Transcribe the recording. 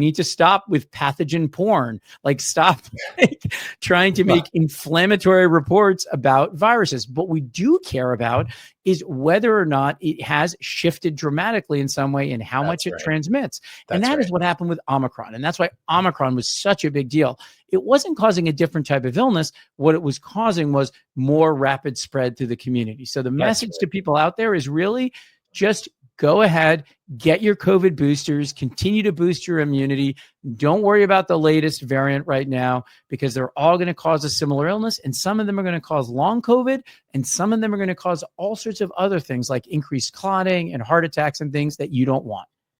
need to stop with pathogen porn. Like, stop trying to make inflammatory reports about viruses. What we do care about is whether or not it has shifted dramatically in some way and how much it transmits. And that is what happened with Omicron. And that's why Omicron was such a big deal. It wasn't causing a different type of illness. What it was causing was more rapid spread through the community. So the message to people out there is really just go ahead, get your COVID boosters, continue to boost your immunity. Don't worry about the latest variant right now, because they're all going to cause a similar illness. And some of them are going to cause long COVID, and some of them are going to cause all sorts of other things like increased clotting and heart attacks and things that you don't want.